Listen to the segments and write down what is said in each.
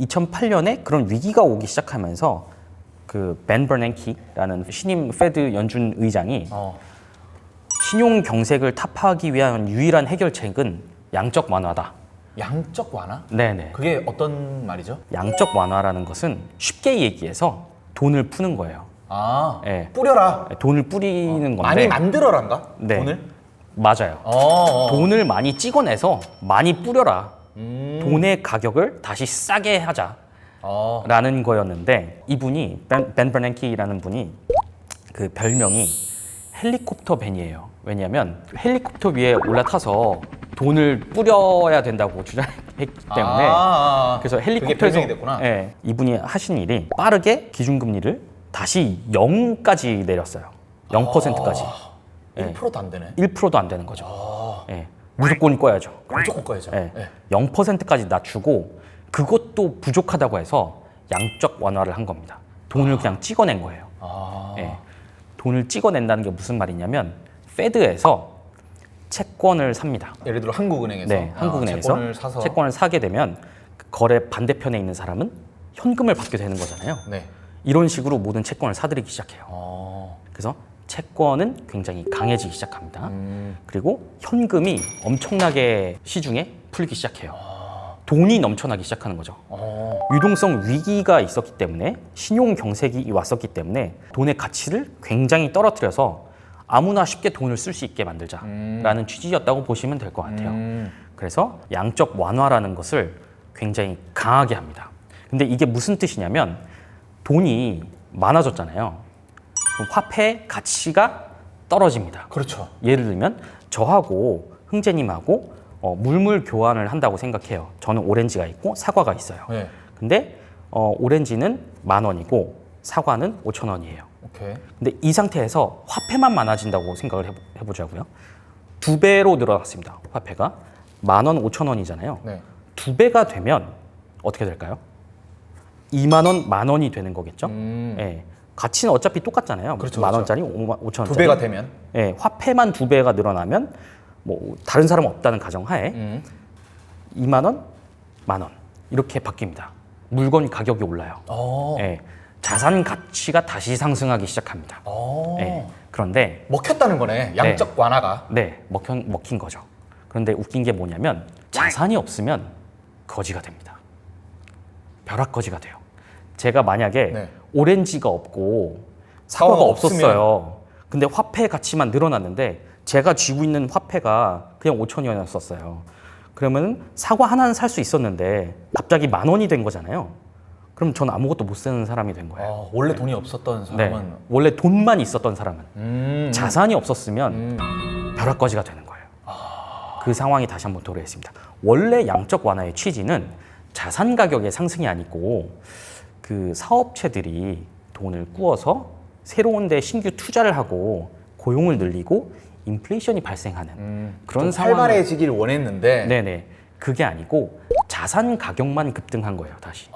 (2008년에) 그런 위기가 오기 시작하면서 그 벤 버냉키라는 신임 페드 연준 의장이 신용 경색을 타파하기 위한 유일한 해결책은 양적 완화다. 양적 완화? 네네. 그게 어떤 말이죠? 양적 완화라는 것은 쉽게 얘기해서 돈을 푸는 거예요. 아, 네. 뿌려라. 돈을 뿌리는 건데. 많이 만들어란가? 네. 돈을? 맞아요. 돈을 많이 찍어내서 많이 뿌려라. 돈의 가격을 다시 싸게 하자. 라는 거였는데 이분이 벤 버냉키라는 분이 그 별명이 헬리콥터 벤이에요. 왜냐하면 헬리콥터 위에 올라타서 돈을 뿌려야 된다고 주장했기 때문에 그래서 헬리콥터에서 그게 별명이 됐구나. 예, 이분이 하신 일이 빠르게 기준금리를 다시 0까지 내렸어요. 0%까지. 1%도 안 되네. 1%도 안 되는 거죠. 예, 무조건 꺼야죠. 무조건 꺼야죠. 예, 네. 0%까지 낮추고 그것도 부족하다고 해서 양적 완화를 한 겁니다. 돈을 그냥 찍어낸 거예요. 예, 돈을 찍어낸다는 게 무슨 말이냐면 페드에서 채권을 삽니다. 예를 들어 한국은행에서, 네, 한국은행에서 채권을 사서 채권을 사게 되면 거래 반대편에 있는 사람은 현금을 받게 되는 거잖아요. 네. 이런 식으로 모든 채권을 사들이기 시작해요. 그래서 채권은 굉장히 강해지기 시작합니다. 그리고 현금이 엄청나게 시중에 풀리기 시작해요. 돈이 넘쳐나기 시작하는 거죠. 유동성 위기가 있었기 때문에 신용 경색이 왔었기 때문에 돈의 가치를 굉장히 떨어뜨려서 아무나 쉽게 돈을 쓸 수 있게 만들자라는 취지였다고 보시면 될 것 같아요. 그래서 양적 완화라는 것을 굉장히 강하게 합니다. 근데 이게 무슨 뜻이냐면 돈이 많아졌잖아요. 그럼 화폐 가치가 떨어집니다. 그렇죠. 예를 들면 저하고 흥재님하고 물물 교환을 한다고 생각해요. 저는 오렌지가 있고 사과가 있어요. 네. 근데 오렌지는 10,000원이고 사과는 5,000원이에요. 오케이. 근데 이 상태에서 화폐만 많아진다고 생각을 해보자고요. 2배로 늘어났습니다. 화폐가 10,000원, 5,000원이잖아요. 네. 2배가 되면 어떻게 될까요? 20,000원, 10,000원이 되는 거겠죠? 예. 가치는 어차피 똑같잖아요. 그렇죠, 10,000원짜리, 5,000원짜리. 2배가 되면 예, 화폐만 2배가 늘어나면 뭐 다른 사람 없다는 가정하에 20,000원, 10,000원 이렇게 바뀝니다. 물건 가격이 올라요. 예, 자산 가치가 다시 상승하기 시작합니다. 예, 그런데 먹혔다는 거네. 양적 완화가. 네, 먹힌 거죠. 그런데 웃긴 게 뭐냐면 자산이 없으면 거지가 됩니다. 벼락거지가 돼요. 제가 만약에 오렌지가 없고 사과가 없었어요. 근데 화폐 가치만 늘어났는데 제가 쥐고 있는 화폐가 그냥 5,000원이었어요. 그러면 사과 하나는 살 수 있었는데 갑자기 10,000원이 된 거잖아요. 그럼 저는 아무것도 못 쓰는 사람이 된 거예요. 원래 돈이 없었던 사람은 네. 원래 돈만 있었던 사람은 자산이 없었으면 벼락거지가 되는 거예요. 그 상황이 다시 한번 도래했습니다. 원래 양적 완화의 취지는 자산 가격의 상승이 아니고 그 사업체들이 돈을 꾸어서 새로운 데 신규 투자를 하고 고용을 늘리고 인플레이션이 발생하는 그런 상황. 활발해지길 원했는데. 네네. 그게 아니고 자산 가격만 급등한 거예요, 다시.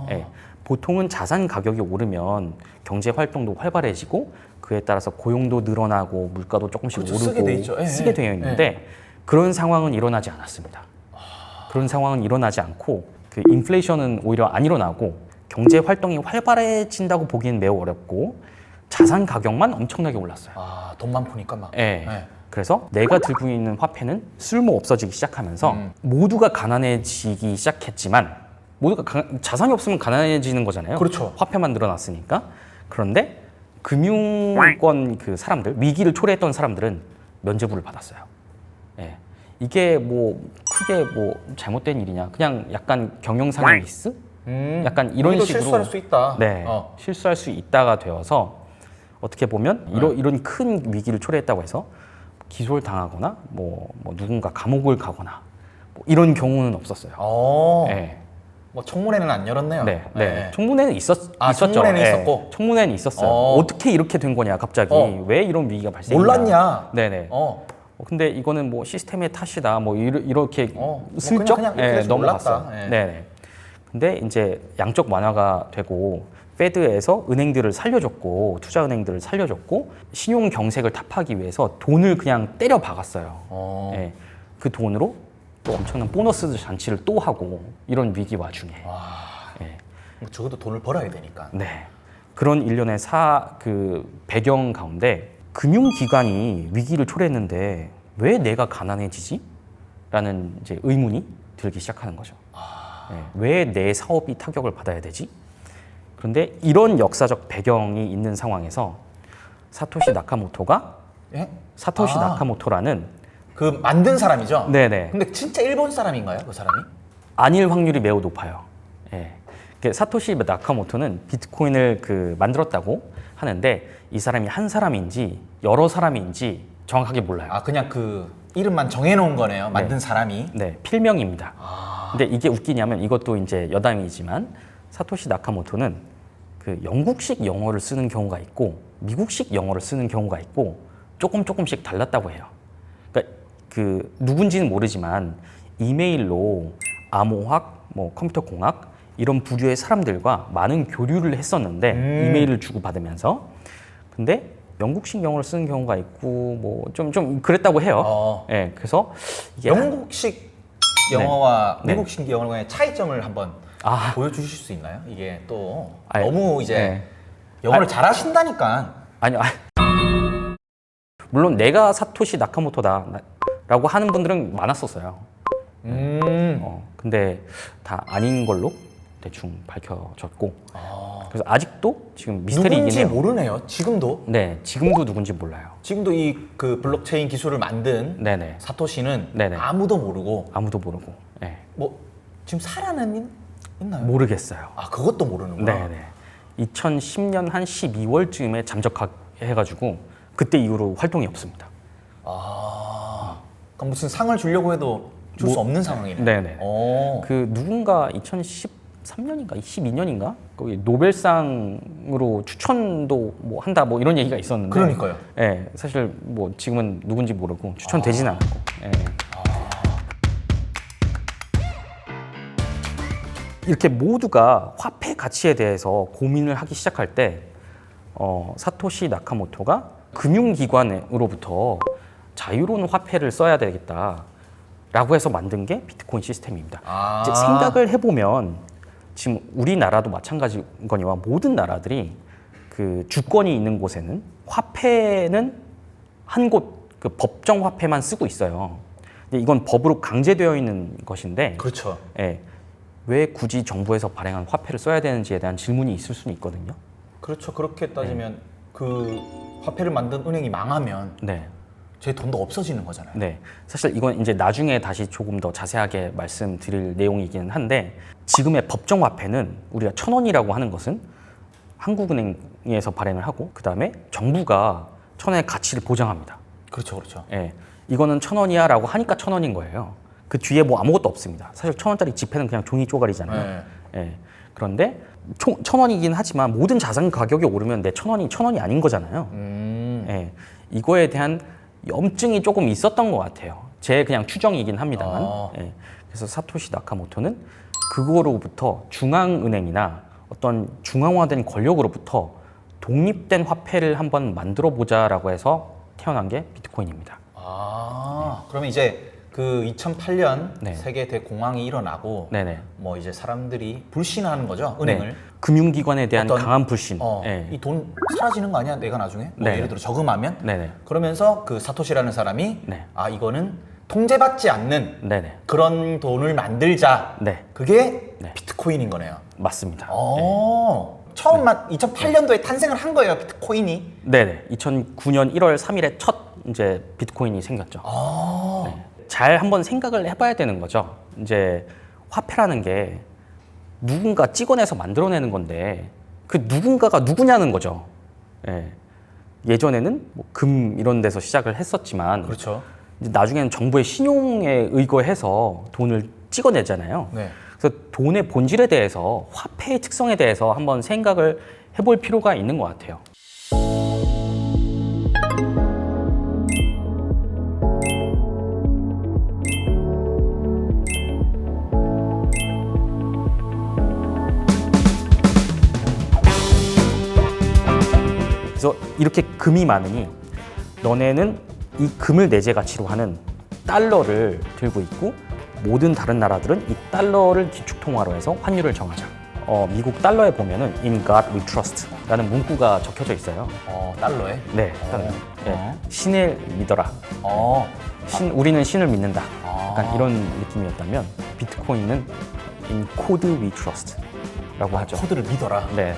네. 보통은 자산 가격이 오르면 경제 활동도 활발해지고 그에 따라서 고용도 늘어나고 물가도 조금씩 그렇죠, 오르고 쓰게 돼 있죠. 쓰게 되어 있는데 그런 상황은 일어나지 않았습니다. 그런 상황은 일어나지 않고 그 인플레이션은 오히려 안 일어나고 경제 활동이 활발해진다고 보기엔 매우 어렵고 자산 가격만 엄청나게 올랐어요. 돈만 푸니까 막. 네. 그래서 내가 들고 있는 화폐는 쓸모 없어지기 시작하면서 모두가 가난해지기 시작했지만 모두가 자산이 없으면 가난해지는 거잖아요. 그렇죠. 화폐만 늘어났으니까. 그런데 금융권 그 사람들, 위기를 초래했던 사람들은 면죄부를 받았어요. 네. 이게 뭐 크게 뭐 잘못된 일이냐? 그냥 약간 경영상의 미스? 약간 이런 식으로 실수할 수 있다. 네, 실수할 수 있다가 되어서 어떻게 보면 이런 큰 위기를 초래했다고 해서 기소를 당하거나 뭐 누군가 감옥을 가거나 뭐 이런 경우는 없었어요. 네. 뭐 청문회는 안 열었네요. 네. 청문회는 있었죠. 청문회는 있었고. 청문회는 있었어요. 어떻게 이렇게 된 거냐 갑자기 왜 이런 위기가 발생했냐. 몰랐냐. 네네. 근데 이거는 뭐 시스템의 탓이다. 뭐 이렇게 슬쩍 그냥 넘어갔어요. 몰랐다. 네네. 근데 이제 양적 완화가 되고 페드에서 은행들을 살려줬고 투자은행들을 살려줬고 신용 경색을 타파하기 위해서 돈을 그냥 때려 박았어요. 네. 그 돈으로 또 엄청난 보너스 잔치를 또 하고 이런 위기 와중에 예. 뭐 적어도 돈을 벌어야 되니까. 네. 그런 일련의 그 배경 가운데 금융기관이 위기를 초래했는데 왜 내가 가난해지지? 라는 이제 의문이 들기 시작하는 거죠. 네. 왜 내 사업이 타격을 받아야 되지? 그런데 이런 역사적 배경이 있는 상황에서 사토시 나카모토가 예? 사토시 아. 나카모토라는 그 만든 사람이죠? 네네 근데 진짜 일본 사람인가요? 그 사람이? 아닐 확률이 매우 높아요. 예. 사토시 나카모토는 비트코인을 만들었다고 하는데 이 사람이 한 사람인지 여러 사람인지 정확하게 몰라요. 아 그냥 그 이름만 정해놓은 거네요. 만든 사람이. 네, 필명입니다. 아. 근데 이게 웃기냐면 이것도 이제 여담이지만 사토시 나카모토는 그 영국식 영어를 쓰는 경우가 있고 미국식 영어를 쓰는 경우가 있고 조금씩 달랐다고 해요. 그러니까 그 누군지는 모르지만 이메일로 암호학, 뭐 컴퓨터 공학 이런 부류의 사람들과 많은 교류를 했었는데 이메일을 주고받으면서 근데 영국식 영어를 쓰는 경우가 있고 뭐 좀 그랬다고 해요. 예, 그래서 이게 영국식 영어와 네. 미국식 영어의 차이점을 한번 아. 보여주실 수 있나요? 이게 또 아니, 너무 이제 네. 영어를 잘하신다니까. 아니요. 물론 내가 사토시 나카모토다라고 하는 분들은 많았었어요. 근데 다 아닌 걸로 대충 밝혀졌고 그래서 아직도 지금 미스터리이긴 누군지 해요. 모르네요. 지금도. 네, 지금도 누군지 몰라요. 지금도 이 그 블록체인 기술을 만든 네네. 사토시는 네네. 아무도 모르고 아무도 모르고. 네. 뭐 지금 살아는 있나요? 모르겠어요. 아 그것도 모르는구나. 네네. 2010년 한 12월쯤에 잠적해가지고 그때 이후로 활동이 없습니다. 아 그럼 무슨 상을 주려고 해도 줄 수 없는 상황이네. 네네. 오. 그 누군가 2013년인가 12년인가 거기 노벨상으로 추천도 뭐 한다 뭐 이런 얘기가 있었는데 그러니까요. 예, 사실 뭐 지금은 누군지 모르고 추천되진 않았고. 예. 이렇게 모두가 화폐 가치에 대해서 고민을 하기 시작할 때 사토시 나카모토가 금융기관으로부터 자유로운 화폐를 써야 되겠다라고 해서 만든 게 비트코인 시스템입니다. 아. 이제 생각을 해보면 지금 우리나라도 마찬가지거니와 모든 나라들이 그 주권이 있는 곳에는 화폐는 한 곳 그 법정 화폐만 쓰고 있어요. 근데 이건 법으로 강제되어 있는 것인데 그렇죠. 예, 왜 굳이 정부에서 발행한 화폐를 써야 되는지에 대한 질문이 있을 수는 있거든요. 그렇죠. 그렇게 따지면 그 화폐를 만든 은행이 망하면 네. 제 돈도 없어지는 거잖아요. 네. 사실 이건 이제 나중에 다시 조금 더 자세하게 말씀드릴 내용이기는 한데 지금의 법정 화폐는 우리가 1,000원이라고 하는 것은 한국은행에서 발행을 하고 그다음에 정부가 1,000원의 가치를 보장합니다. 그렇죠. 그렇죠. 예. 이거는 1,000원이야라고 하니까 1,000원인 거예요. 그 뒤에 뭐 아무것도 없습니다. 사실 1,000원짜리 지폐는 그냥 종이 쪼가리잖아요. 네. 예. 그런데 1,000원이긴 하지만 모든 자산 가격이 오르면 내 1,000원이 1,000원이 아닌 거잖아요. 예. 이거에 대한 염증이 조금 있었던 것 같아요. 제 그냥 추정이긴 합니다만. 예. 그래서 사토시 나카모토는 그거로부터 중앙은행이나 어떤 중앙화된 권력으로부터 독립된 화폐를 한번 만들어 보자라고 해서 태어난 게 비트코인입니다. 그러면 이제 그 2008년 네. 세계 대공황이 일어나고 네네. 뭐 이제 사람들이 불신하는 거죠. 은행을. 네. 금융기관에 대한 어떤- 강한 불신. 예. 이 돈 사라지는 거 아니야? 내가 나중에? 뭐 네. 예를 들어 저금하면? 네네. 그러면서 그 사토시라는 사람이 네. 아 이거는 통제받지 않는 네네. 그런 돈을 만들자. 네. 그게 네. 비트코인인 거네요. 맞습니다. 처음 2008년도에 탄생을 한 거예요, 비트코인이. 네네. 2009년 1월 3일에 첫 이제 비트코인이 생겼죠. 네. 잘 한번 생각을 해봐야 되는 거죠. 이제 화폐라는 게 누군가 찍어내서 만들어내는 건데 그 누군가가 누구냐는 거죠. 예. 예전에는 뭐 금 이런 데서 시작을 했었지만 그렇죠. 이제 나중에는 정부의 신용에 의거해서 돈을 찍어내잖아요. 네. 그래서 돈의 본질에 대해서 화폐의 특성에 대해서 한번 생각을 해볼 필요가 있는 것 같아요. 그래서 이렇게 금이 많으니 너네는 이 금을 내재 가치로 하는 달러를 들고 있고 모든 다른 나라들은 이 달러를 기축통화로 해서 환율을 정하자. 미국 달러에 보면은 In God We Trust라는 문구가 적혀져 있어요. 달러에? 네, 달러. 네. 신을 믿어라. 어. 우리는 신을 믿는다. 아. 약간 이런 느낌이었다면 비트코인은 In Code We Trust라고 하죠. 코드를 믿어라. 네.